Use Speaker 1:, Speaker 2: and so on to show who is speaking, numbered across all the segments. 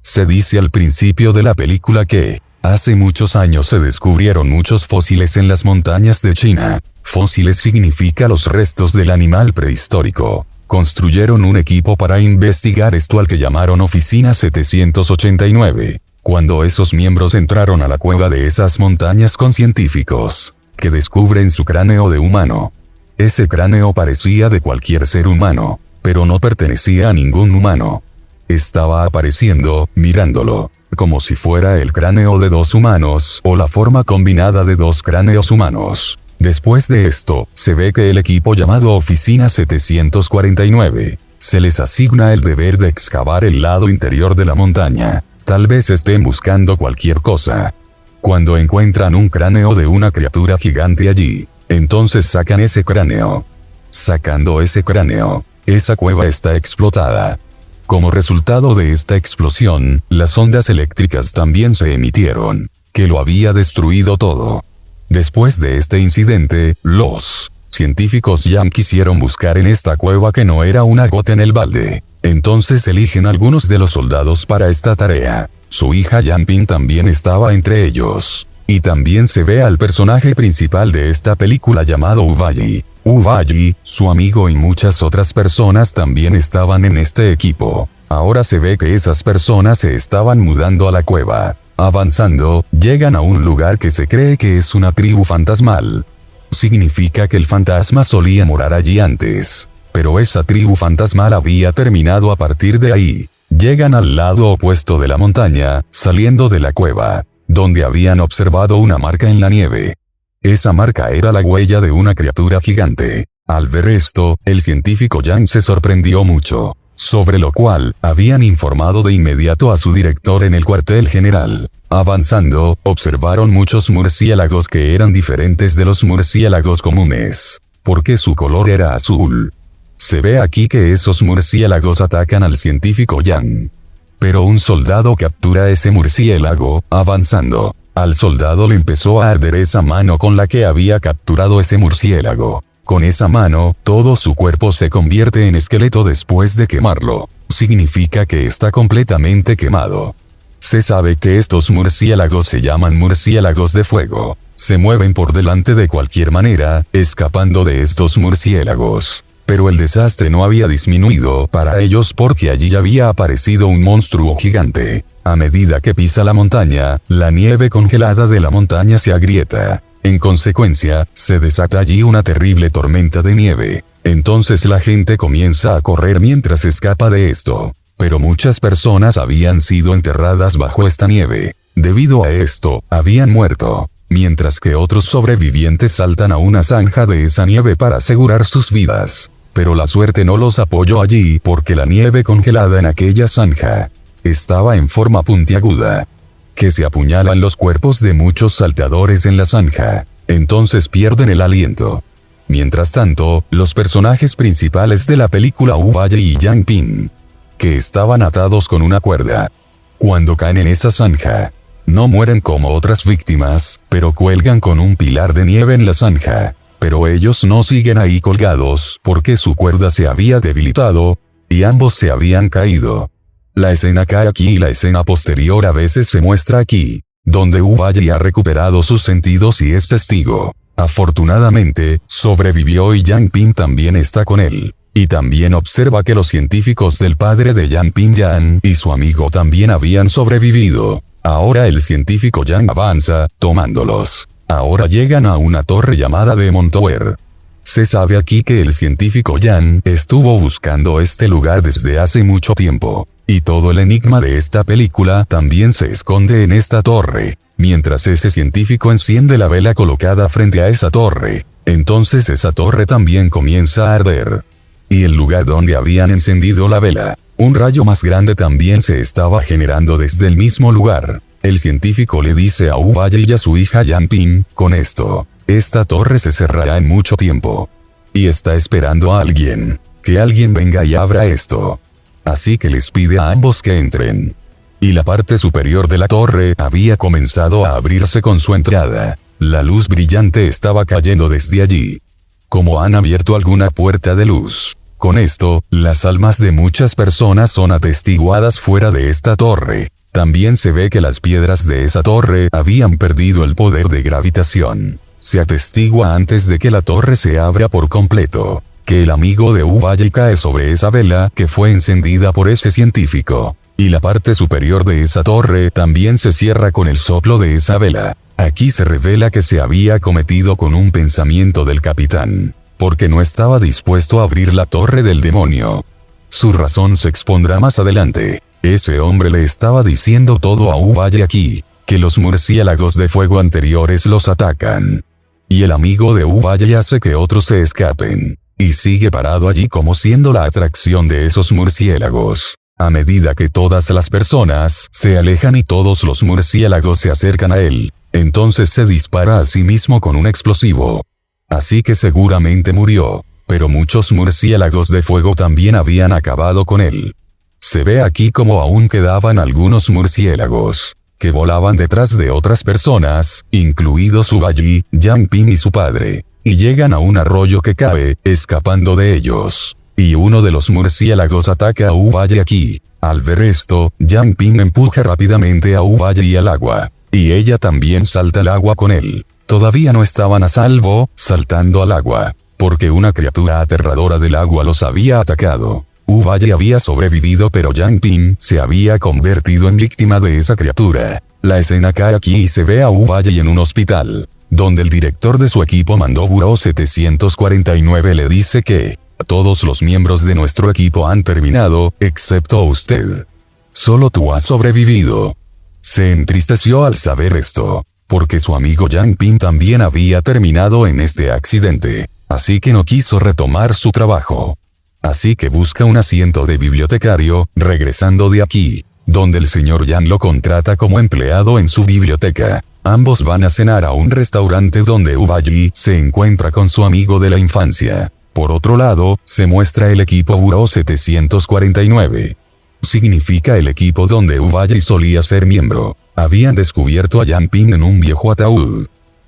Speaker 1: Se dice al principio de la película que, hace muchos años se descubrieron muchos fósiles en las montañas de China. Fósiles significa los restos del animal prehistórico. Construyeron un equipo para investigar esto al que llamaron Oficina 789. Cuando esos miembros entraron a la cueva de esas montañas con científicos, que descubren su cráneo de humano. Ese cráneo parecía de cualquier ser humano, pero no pertenecía a ningún humano. Estaba apareciendo, mirándolo, como si fuera el cráneo de dos humanos o la forma combinada de dos cráneos humanos. Después de esto, se ve que el equipo llamado Oficina 749, se les asigna el deber de excavar el lado interior de la montaña. Tal vez estén buscando cualquier cosa. Cuando encuentran un cráneo de una criatura gigante allí, entonces sacan ese cráneo. Sacando ese cráneo, esa cueva está explotada. Como resultado de esta explosión, las ondas eléctricas también se emitieron, que lo había destruido todo. Después de este incidente, los científicos Yang quisieron buscar en esta cueva que no era una gota en el balde. Entonces eligen algunos de los soldados para esta tarea. Su hija Yang Ping también estaba entre ellos. Y también se ve al personaje principal de esta película llamado Wu Baiyi. Wu Baiyi, su amigo y muchas otras personas también estaban en este equipo. Ahora se ve que esas personas se estaban mudando a la cueva. Avanzando, llegan a un lugar que se cree que es una tribu fantasmal. Significa que el fantasma solía morar allí antes. Pero esa tribu fantasmal había terminado a partir de ahí. Llegan al lado opuesto de la montaña, saliendo de la cueva, donde habían observado una marca en la nieve. Esa marca era la huella de una criatura gigante. Al ver esto, el científico Yang se sorprendió mucho, sobre lo cual, habían informado de inmediato a su director en el cuartel general. Avanzando, observaron muchos murciélagos que eran diferentes de los murciélagos comunes, porque su color era azul. Se ve aquí que esos murciélagos atacan al científico Yang. Pero un soldado captura ese murciélago, avanzando. Al soldado le empezó a arder esa mano con la que había capturado ese murciélago. Con esa mano, todo su cuerpo se convierte en esqueleto después de quemarlo. Significa que está completamente quemado. Se sabe que estos murciélagos se llaman murciélagos de fuego. Se mueven por delante de cualquier manera, escapando de estos murciélagos. Pero el desastre no había disminuido para ellos porque allí había aparecido un monstruo gigante. A medida que pisa la montaña, la nieve congelada de la montaña se agrieta. En consecuencia, se desata allí una terrible tormenta de nieve. Entonces la gente comienza a correr mientras escapa de esto. Pero muchas personas habían sido enterradas bajo esta nieve. Debido a esto, habían muerto. Mientras que otros sobrevivientes saltan a una zanja de esa nieve para asegurar sus vidas. Pero la suerte no los apoyó allí porque la nieve congelada en aquella zanja estaba en forma puntiaguda, que se apuñalan los cuerpos de muchos saltadores en la zanja. Entonces pierden el aliento. Mientras tanto, los personajes principales de la película Wu Baiyi y Yang Ping, que estaban atados con una cuerda, cuando caen en esa zanja, no mueren como otras víctimas, pero cuelgan con un pilar de nieve en la zanja. Pero ellos no siguen ahí colgados porque su cuerda se había debilitado, y ambos se habían caído. La escena cae aquí y la escena posterior a veces se muestra aquí, donde Wu Baiyi ha recuperado sus sentidos y es testigo. Afortunadamente, sobrevivió y Yang Ping también está con él. Y también observa que los científicos del padre de Yang Ping Yang y su amigo también habían sobrevivido. Ahora el científico Yang avanza, tomándolos. Ahora llegan a una torre llamada Demon Tower. Se sabe aquí que el científico Yang estuvo buscando este lugar desde hace mucho tiempo. Y todo el enigma de esta película también se esconde en esta torre. Mientras ese científico enciende la vela colocada frente a esa torre, entonces esa torre también comienza a arder. Y el lugar donde habían encendido la vela, un rayo más grande también se estaba generando desde el mismo lugar. El científico le dice a Wu Baiyi y a su hija Yang Ping, con esto, esta torre se cerrará en mucho tiempo. Y está esperando a alguien. Que alguien venga y abra esto. Así que les pide a ambos que entren. Y la parte superior de la torre había comenzado a abrirse con su entrada. La luz brillante estaba cayendo desde allí. Como han abierto alguna puerta de luz. Con esto, las almas de muchas personas son atestiguadas fuera de esta torre. También se ve que las piedras de esa torre habían perdido el poder de gravitación. Se atestigua antes de que la torre se abra por completo, que el amigo de Uvalle cae sobre esa vela que fue encendida por ese científico. Y la parte superior de esa torre también se cierra con el soplo de esa vela. Aquí se revela que se había cometido con un pensamiento del capitán, porque no estaba dispuesto a abrir la torre del demonio. Su razón se expondrá más adelante. Ese hombre le estaba diciendo todo a Uvalle aquí, que los murciélagos de fuego anteriores los atacan. Y el amigo de Uvalle hace que otros se escapen, y sigue parado allí como siendo la atracción de esos murciélagos. A medida que todas las personas se alejan y todos los murciélagos se acercan a él, entonces se dispara a sí mismo con un explosivo. Así que seguramente murió, pero muchos murciélagos de fuego también habían acabado con él. Se ve aquí como aún quedaban algunos murciélagos, que volaban detrás de otras personas, incluidos Uvalle, Yang Ping y su padre, y llegan a un arroyo que cabe, escapando de ellos. Y uno de los murciélagos ataca a Uvalle aquí. Al ver esto, Yang Ping empuja rápidamente a Uvalle y al agua, y ella también salta al agua con él. Todavía no estaban a salvo, saltando al agua, porque una criatura aterradora del agua los había atacado. Uvalle había sobrevivido, pero Yang Ping se había convertido en víctima de esa criatura. La escena cae aquí y se ve a Uvalle en un hospital, donde el director de su equipo Mandoburo 749 le dice que todos los miembros de nuestro equipo han terminado, excepto usted. Solo tú has sobrevivido. Se entristeció al saber esto, porque su amigo Yang Ping también había terminado en este accidente, así que no quiso retomar su trabajo. Así que busca un asiento de bibliotecario, regresando de aquí, donde el señor Yang lo contrata como empleado en su biblioteca. Ambos van a cenar a un restaurante donde Uvalle se encuentra con su amigo de la infancia. Por otro lado, se muestra el equipo Buró 749. Significa el equipo donde Uvalle solía ser miembro. Habían descubierto a Yang Ping en un viejo ataúd.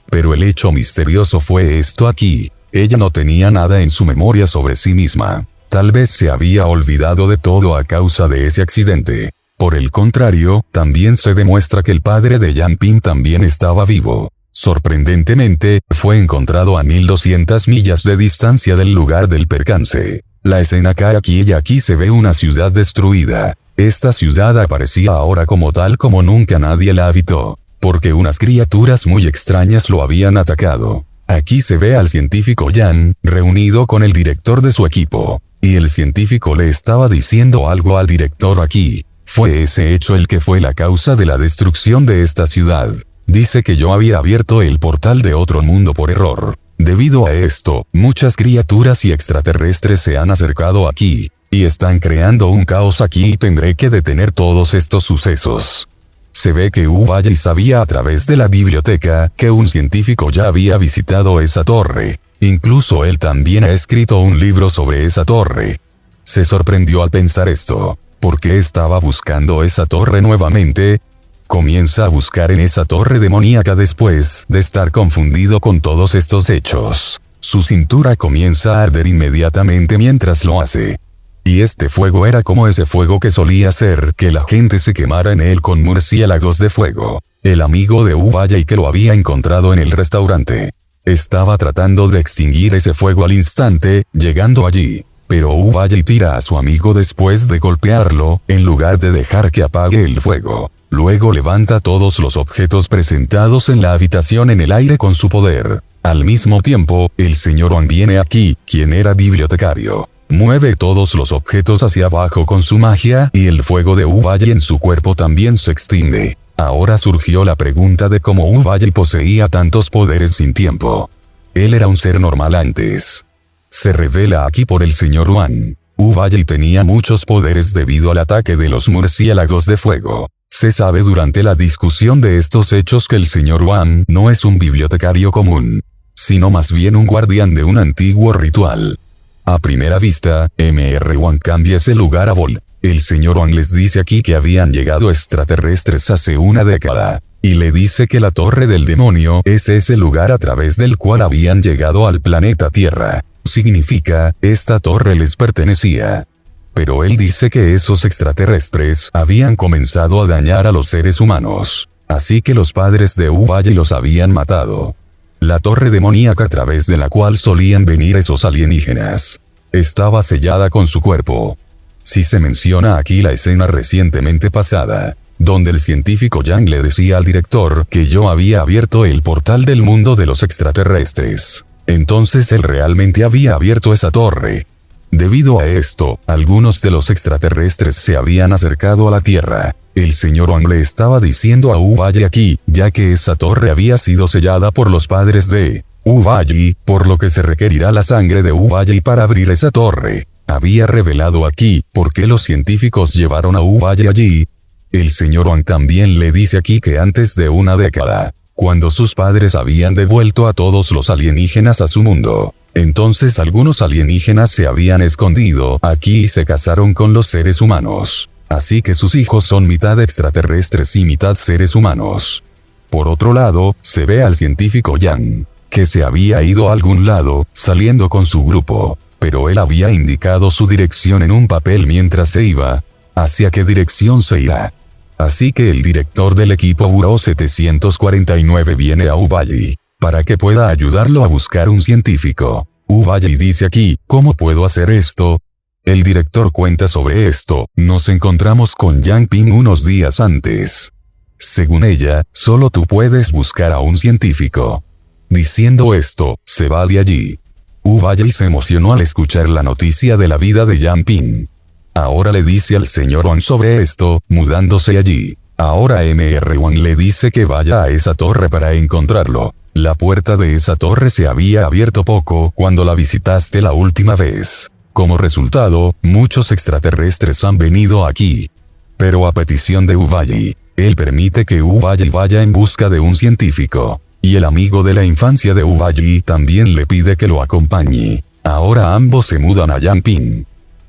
Speaker 1: Pero el hecho misterioso fue esto aquí. Ella no tenía nada en su memoria sobre sí misma. Tal vez se había olvidado de todo a causa de ese accidente. Por el contrario, también se demuestra que el padre de Yang Ping también estaba vivo. Sorprendentemente, fue encontrado a 1200 millas de distancia del lugar del percance. La escena cae aquí y aquí se ve una ciudad destruida. Esta ciudad aparecía ahora como tal como nunca nadie la habitó, porque unas criaturas muy extrañas lo habían atacado. Aquí se ve al científico Yang, reunido con el director de su equipo, y el científico le estaba diciendo algo al director aquí. Fue ese hecho el que fue la causa de la destrucción de esta ciudad. Dice que yo había abierto el portal de otro mundo por error. Debido a esto, muchas criaturas y extraterrestres se han acercado aquí, y están creando un caos aquí y tendré que detener todos estos sucesos. Se ve que Uvalle sabía a través de la biblioteca que un científico ya había visitado esa torre. Incluso él también ha escrito un libro sobre esa torre. Se sorprendió al pensar esto. ¿Por qué estaba buscando esa torre nuevamente? Comienza a buscar en esa torre demoníaca después de estar confundido con todos estos hechos. Su cintura comienza a arder inmediatamente mientras lo hace. Y este fuego era como ese fuego que solía hacer que la gente se quemara en él con murciélagos de fuego. El amigo de Uvalle y que lo había encontrado en el restaurante. Estaba tratando de extinguir ese fuego al instante, llegando allí. Pero Uvalle tira a su amigo después de golpearlo, en lugar de dejar que apague el fuego. Luego levanta todos los objetos presentados en la habitación en el aire con su poder. Al mismo tiempo, el señor Wang viene aquí, quien era bibliotecario. Mueve todos los objetos hacia abajo con su magia y el fuego de Uvalle en su cuerpo también se extingue. Ahora surgió la pregunta de cómo Uvalle poseía tantos poderes sin tiempo. Él era un ser normal antes. Se revela aquí por el señor Wang. Uvalle tenía muchos poderes debido al ataque de los murciélagos de fuego. Se sabe durante la discusión de estos hechos que el señor Wang no es un bibliotecario común, sino más bien un guardián de un antiguo ritual. A primera vista, Mr. Wang cambia ese lugar a Volt. El señor Wang les dice aquí que habían llegado extraterrestres hace una década, y le dice que la Torre del Demonio es ese lugar a través del cual habían llegado al planeta Tierra. Significa, esta torre les pertenecía. Pero él dice que esos extraterrestres habían comenzado a dañar a los seres humanos. Así que los padres de Uvalle los habían matado. La torre demoníaca a través de la cual solían venir esos alienígenas estaba sellada con su cuerpo. Si se menciona aquí la escena recientemente pasada, donde el científico Yang le decía al director que yo había abierto el portal del mundo de los extraterrestres. Entonces él realmente había abierto esa torre. Debido a esto, algunos de los extraterrestres se habían acercado a la Tierra. El señor Wang le estaba diciendo a Uvalle aquí, ya que esa torre había sido sellada por los padres de Uvalle, por lo que se requerirá la sangre de Uvalle para abrir esa torre. Había revelado aquí por qué los científicos llevaron a Uvalle allí. El señor Wang también le dice aquí que antes de una década, cuando sus padres habían devuelto a todos los alienígenas a su mundo, entonces algunos alienígenas se habían escondido aquí y se casaron con los seres humanos. Así que sus hijos son mitad extraterrestres y mitad seres humanos. Por otro lado, se ve al científico Yang, que se había ido a algún lado, saliendo con su grupo, pero él había indicado su dirección en un papel mientras se iba. ¿Hacia qué dirección se irá? Así que el director del equipo Buró 749 viene a Uvalle, para que pueda ayudarlo a buscar un científico. Uvalle dice aquí, ¿cómo puedo hacer esto? El director cuenta sobre esto, nos encontramos con Yang Ping unos días antes. Según ella, solo tú puedes buscar a un científico. Diciendo esto, se va de allí. Uvalle se emocionó al escuchar la noticia de la vida de Yang Ping. Ahora le dice al señor Wang sobre esto, mudándose allí. Ahora Mr. Wang le dice que vaya a esa torre para encontrarlo. La puerta de esa torre se había abierto poco cuando la visitaste la última vez. Como resultado, muchos extraterrestres han venido aquí. Pero a petición de Uvalle, él permite que Uvalle vaya en busca de un científico. Y el amigo de la infancia de Uvalle también le pide que lo acompañe. Ahora ambos se mudan a Yang Ping.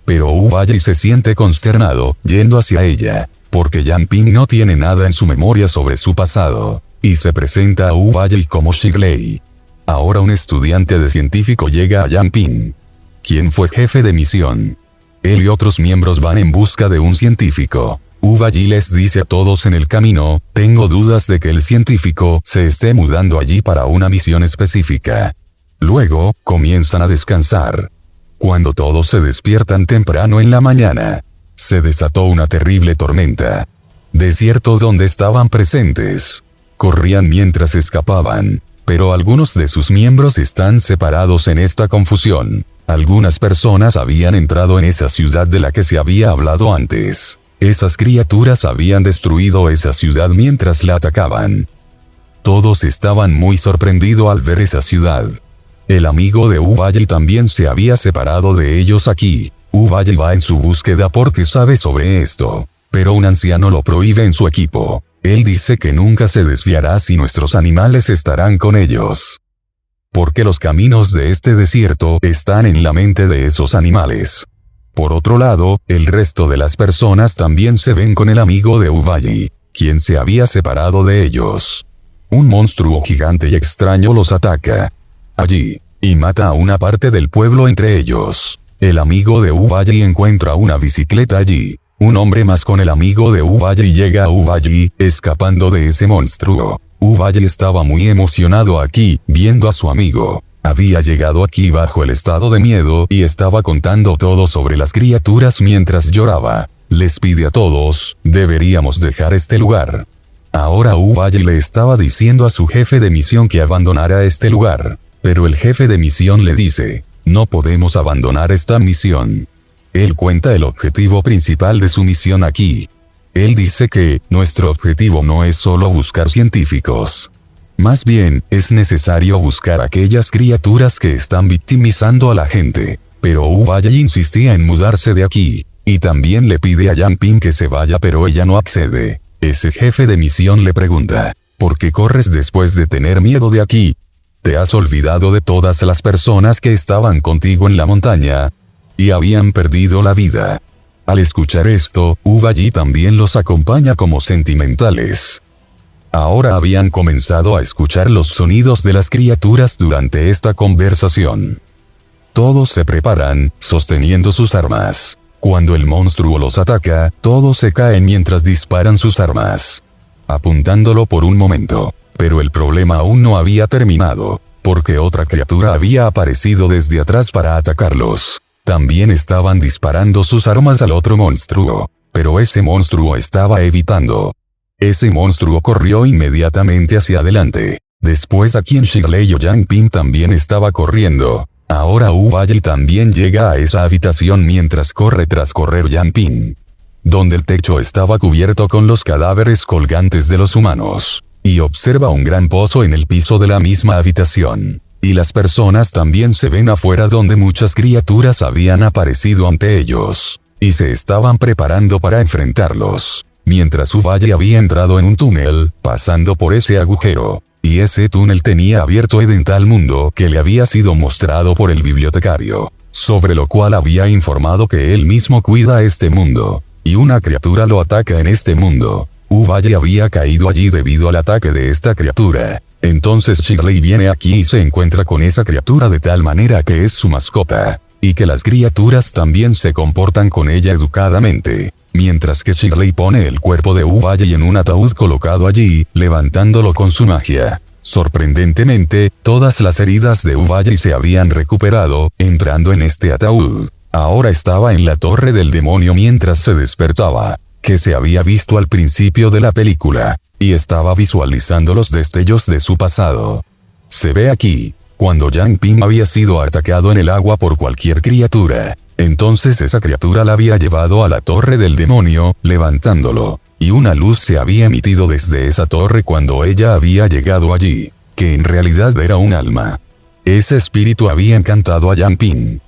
Speaker 1: Pero Uvalle se siente consternado, yendo hacia ella, porque Yang Ping no tiene nada en su memoria sobre su pasado, y se presenta a Uvalle como Shigley. Ahora un estudiante de científico llega a Yang Ping, quien fue jefe de misión. Él y otros miembros van en busca de un científico. Uvalle les dice a todos en el camino, tengo dudas de que el científico se esté mudando allí para una misión específica. Luego, comienzan a descansar. Cuando todos se despiertan temprano en la mañana, se desató una terrible tormenta. Desierto donde estaban presentes. Corrían mientras escapaban, pero algunos de sus miembros están separados en esta confusión. Algunas personas habían entrado en esa ciudad de la que se había hablado antes. Esas criaturas habían destruido esa ciudad mientras la atacaban. Todos estaban muy sorprendidos al ver esa ciudad. El amigo de Uvalle también se había separado de ellos aquí. Uvalle va en su búsqueda porque sabe sobre esto, pero un anciano lo prohíbe en su equipo. Él dice que nunca se desviará si nuestros animales estarán con ellos. Porque los caminos de este desierto están en la mente de esos animales. Por otro lado, el resto de las personas también se ven con el amigo de Uvalle, quien se había separado de ellos. Un monstruo gigante y extraño los ataca allí, y mata a una parte del pueblo entre ellos. El amigo de Uvalle encuentra una bicicleta allí. Un hombre más con el amigo de Uvalle llega a Uvalle, escapando de ese monstruo. Uvalle estaba muy emocionado aquí, viendo a su amigo. Había llegado aquí bajo el estado de miedo y estaba contando todo sobre las criaturas mientras lloraba. Les pide a todos, deberíamos dejar este lugar. Ahora Uvalle le estaba diciendo a su jefe de misión que abandonara este lugar. Pero el jefe de misión le dice, no podemos abandonar esta misión. Él cuenta el objetivo principal de su misión aquí. Él dice que, nuestro objetivo no es solo buscar científicos. Más bien, es necesario buscar aquellas criaturas que están victimizando a la gente. Pero Uvalle insistía en mudarse de aquí, y también le pide a Yang Ping que se vaya pero ella no accede. Ese jefe de misión le pregunta, ¿por qué corres después de tener miedo de aquí? ¿Te has olvidado de todas las personas que estaban contigo en la montaña? Y habían perdido la vida. Al escuchar esto, Uvalle también los acompaña como sentimentales. Ahora habían comenzado a escuchar los sonidos de las criaturas durante esta conversación. Todos se preparan, sosteniendo sus armas. Cuando el monstruo los ataca, todos se caen mientras disparan sus armas, apuntándolo por un momento. Pero el problema aún no había terminado, porque otra criatura había aparecido desde atrás para atacarlos. También estaban disparando sus armas al otro monstruo, pero ese monstruo estaba evitando. Ese monstruo corrió inmediatamente hacia adelante. Después aquí en Shirley o Yang Ping también estaba corriendo. Ahora Wu-Wei también llega a esa habitación mientras corre tras correr Yang Ping, donde el techo estaba cubierto con los cadáveres colgantes de los humanos, y observa un gran pozo en el piso de la misma habitación. Y las personas también se ven afuera donde muchas criaturas habían aparecido ante ellos, y se estaban preparando para enfrentarlos, mientras Wu-Wei había entrado en un túnel, pasando por ese agujero. Y ese túnel tenía abierto en tal mundo que le había sido mostrado por el bibliotecario, sobre lo cual había informado que él mismo cuida este mundo, y una criatura lo ataca en este mundo. Wu-Wei había caído allí debido al ataque de esta criatura. Entonces Shirley viene aquí y se encuentra con esa criatura de tal manera que es su mascota, y que las criaturas también se comportan con ella educadamente. Mientras que Shirley pone el cuerpo de Wu-Wei en un ataúd colocado allí, levantándolo con su magia. Sorprendentemente, todas las heridas de Wu-Wei se habían recuperado, entrando en este ataúd. Ahora estaba en la torre del demonio mientras se despertaba, que se había visto al principio de la película, y estaba visualizando los destellos de su pasado. Se ve aquí, cuando Yang Ping había sido atacado en el agua por cualquier criatura. Entonces esa criatura la había llevado a la torre del demonio, levantándolo, y una luz se había emitido desde esa torre cuando ella había llegado allí, que en realidad era un alma. Ese espíritu había encantado a Yang Ping,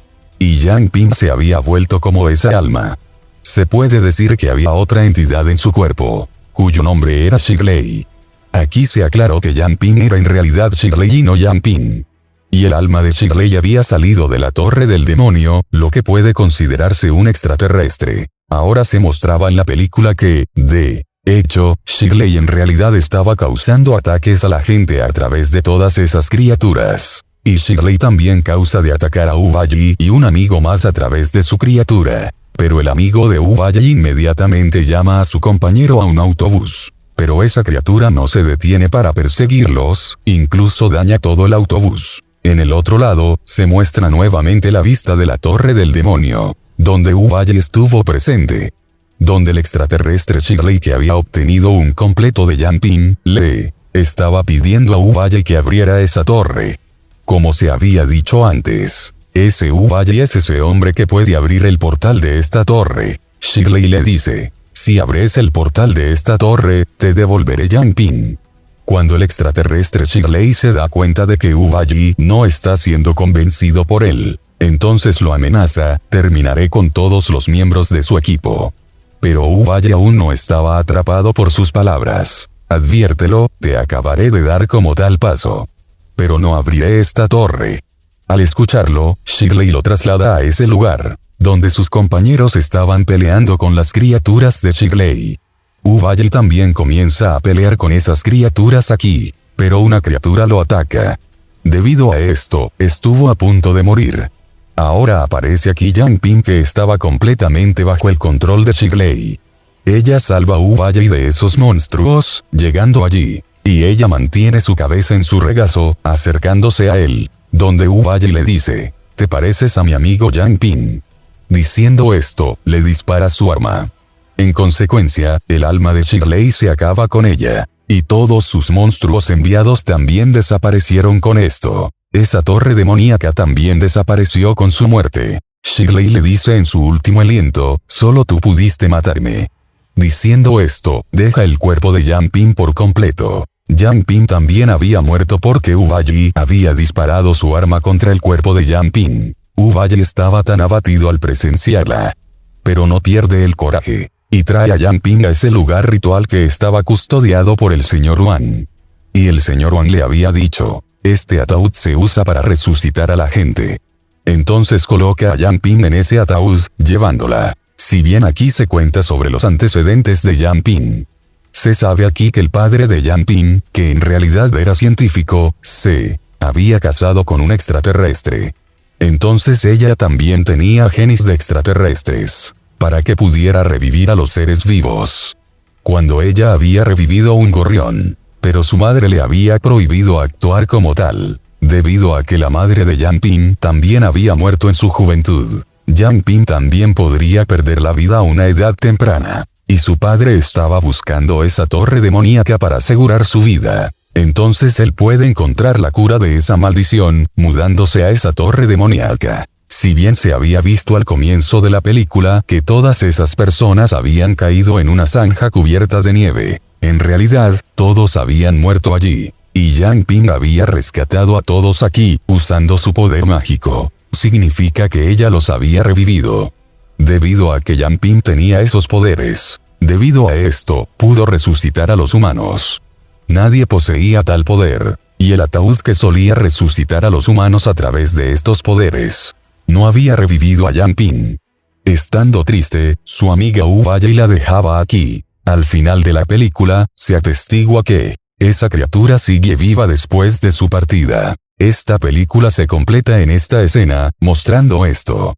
Speaker 1: y Yang Ping se había vuelto como esa alma. Se puede decir que había otra entidad en su cuerpo, cuyo nombre era Shirley. Aquí se aclaró que Yang Ping era en realidad Shirley y no Yang Ping. Y el alma de Shirley había salido de la torre del demonio, lo que puede considerarse un extraterrestre. Ahora se mostraba en la película que, de hecho, Shirley en realidad estaba causando ataques a la gente a través de todas esas criaturas. Y Shirley también causa de atacar a Wu-Wei y un amigo más a través de su criatura. Pero el amigo de Wu-Wei inmediatamente llama a su compañero a un autobús. Pero esa criatura no se detiene para perseguirlos, incluso daña todo el autobús. En el otro lado, se muestra nuevamente la vista de la torre del demonio, donde Wu-Wei estuvo presente. Donde el extraterrestre Shirley, que había obtenido un completo de Yang Ping, le estaba pidiendo a Wu-Wei que abriera esa torre. Como se había dicho antes, ese Wu-Wei es ese hombre que puede abrir el portal de esta torre. Shirley le dice, si abres el portal de esta torre, te devolveré Yang Ping. Cuando el extraterrestre Shirley se da cuenta de que Wu-Wei no está siendo convencido por él, entonces lo amenaza, terminaré con todos los miembros de su equipo. Pero Wu-Wei aún no estaba atrapado por sus palabras. Adviértelo, te acabaré de dar como tal paso. Pero no abriré esta torre. Al escucharlo, Shirley lo traslada a ese lugar, donde sus compañeros estaban peleando con las criaturas de Shirley. Wu-Wei también comienza a pelear con esas criaturas aquí, pero una criatura lo ataca. Debido a esto, estuvo a punto de morir. Ahora aparece aquí Yang Ping, que estaba completamente bajo el control de Shirley. Ella salva a Wu-Wei de esos monstruos, llegando allí, y ella mantiene su cabeza en su regazo, acercándose a él, donde Wu-Wei le dice, ¿te pareces a mi amigo Yang Ping? Diciendo esto, le dispara su arma. En consecuencia, el alma de Shirley se acaba con ella, y todos sus monstruos enviados también desaparecieron con esto. Esa torre demoníaca también desapareció con su muerte. Shirley le dice en su último aliento, solo tú pudiste matarme. Diciendo esto, deja el cuerpo de Yang Ping por completo. Yang Ping también había muerto porque Wu-Wei había disparado su arma contra el cuerpo de Yang Ping. Wu-Wei estaba tan abatido al presenciarla, pero no pierde el coraje, y trae a Yang Ping a ese lugar ritual que estaba custodiado por el señor Wang. Y el señor Wang le había dicho, este ataúd se usa para resucitar a la gente. Entonces coloca a Yang Ping en ese ataúd, llevándola. Si bien aquí se cuenta sobre los antecedentes de Yang Ping, se sabe aquí que el padre de Yang Ping, que en realidad era científico, se había casado con un extraterrestre. Entonces ella también tenía genes de extraterrestres, para que pudiera revivir a los seres vivos. Cuando ella había revivido un gorrión, pero su madre le había prohibido actuar como tal, debido a que la madre de Yang Ping también había muerto en su juventud. Yang Ping también podría perder la vida a una edad temprana, y su padre estaba buscando esa torre demoníaca para asegurar su vida. Entonces él puede encontrar la cura de esa maldición, mudándose a esa torre demoníaca. Si bien se había visto al comienzo de la película que todas esas personas habían caído en una zanja cubierta de nieve, en realidad, todos habían muerto allí. Y Yang Ping había rescatado a todos aquí, usando su poder mágico. Significa que ella los había revivido. Debido a que Yang Ping tenía esos poderes, debido a esto, pudo resucitar a los humanos. Nadie poseía tal poder, y el ataúd que solía resucitar a los humanos a través de estos poderes, no había revivido a Yang Ping. Estando triste, su amiga Wu vaya y la dejaba aquí. Al final de la película, se atestigua que esa criatura sigue viva después de su partida. Esta película se completa en esta escena, mostrando esto.